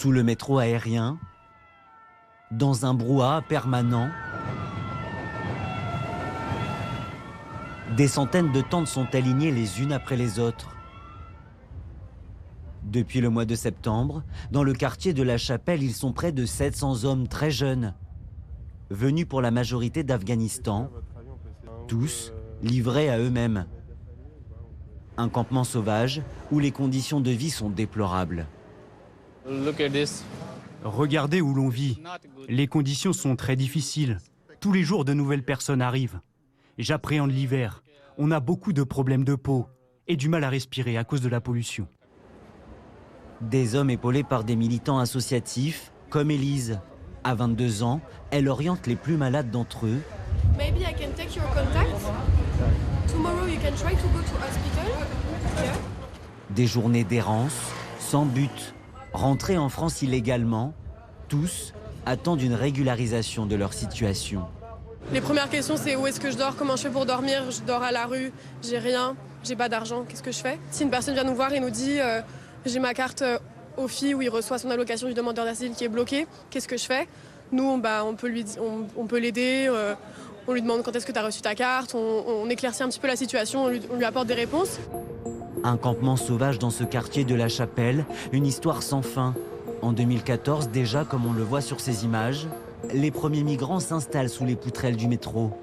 Sous le métro aérien, dans un brouhaha permanent, des centaines de tentes sont alignées les unes après les autres. Depuis le mois de septembre, dans le quartier de la Chapelle, ils sont près de 700 hommes très jeunes, venus pour la majorité d'Afghanistan, tous livrés à eux-mêmes. Un campement sauvage où les conditions de vie sont déplorables. Regardez où l'on vit. Les conditions sont très difficiles. Tous les jours, de nouvelles personnes arrivent. J'appréhende l'hiver. On a beaucoup de problèmes de peau et du mal à respirer à cause de la pollution. Des hommes épaulés par des militants associatifs, comme Élise. À 22 ans, elle oriente les plus malades d'entre eux. Maybe I can take your contact. Tomorrow you can try to go to hospital. Yeah. Des journées d'errance, sans but, rentrés en France illégalement, tous attendent une régularisation de leur situation. Les premières questions, c'est où est-ce que je dors, comment je fais pour dormir, je dors à la rue, j'ai rien, j'ai pas d'argent, qu'est-ce que je fais? Si une personne vient nous voir et nous dit j'ai ma carte OFI où il reçoit son allocation du demandeur d'asile qui est bloquée, qu'est-ce que je fais? Nous, on peut l'aider, on lui demande quand est-ce que tu as reçu ta carte, on éclaircit un petit peu la situation, on lui apporte des réponses. Un campement sauvage dans ce quartier de la Chapelle, une histoire sans fin. En 2014, déjà, comme on le voit sur ces images, les premiers migrants s'installent sous les poutrelles du métro.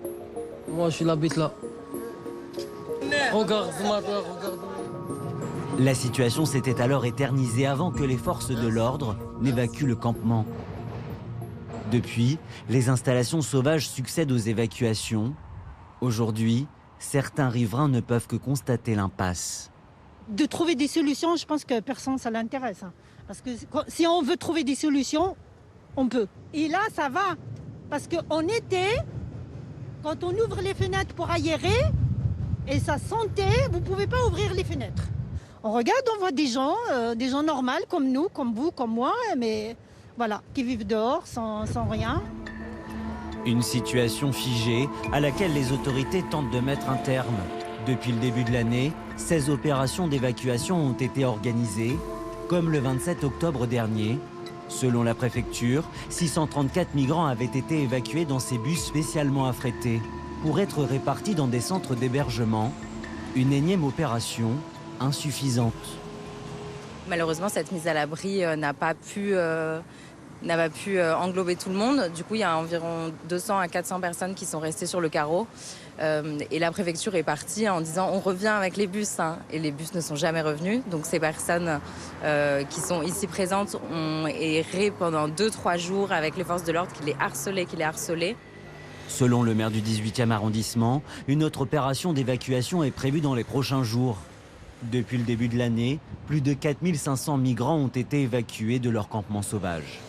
Moi, je l'habite là. Regarde-moi, regarde-moi. La situation s'était alors éternisée avant que les forces de l'ordre n'évacuent le campement. Depuis, les installations sauvages succèdent aux évacuations. Aujourd'hui, certains riverains ne peuvent que constater l'impasse. De trouver des solutions, je pense que personne, ça l'intéresse. Parce que si on veut trouver des solutions, on peut. Et là, ça va. Parce qu'en été, quand on ouvre les fenêtres pour aérer, et ça sentait, vous ne pouvez pas ouvrir les fenêtres. On regarde, on voit des gens normaux comme nous, comme vous, comme moi, mais voilà, qui vivent dehors sans rien. Une situation figée à laquelle les autorités tentent de mettre un terme. Depuis le début de l'année, 16 opérations d'évacuation ont été organisées, comme le 27 octobre dernier. Selon la préfecture, 634 migrants avaient été évacués dans ces bus spécialement affrétés pour être répartis dans des centres d'hébergement. Une énième opération insuffisante. Malheureusement, cette mise à l'abri n'a pas pu englober tout le monde. Du coup, il y a environ 200 à 400 personnes qui sont restées sur le carreau. Et la préfecture est partie en disant on revient avec les bus. Et les bus ne sont jamais revenus. Donc ces personnes qui sont ici présentes ont erré pendant 2-3 jours avec les forces de l'ordre qui les harcelaient. Selon le maire du 18e arrondissement, une autre opération d'évacuation est prévue dans les prochains jours. Depuis le début de l'année, plus de 4500 migrants ont été évacués de leur campement sauvage.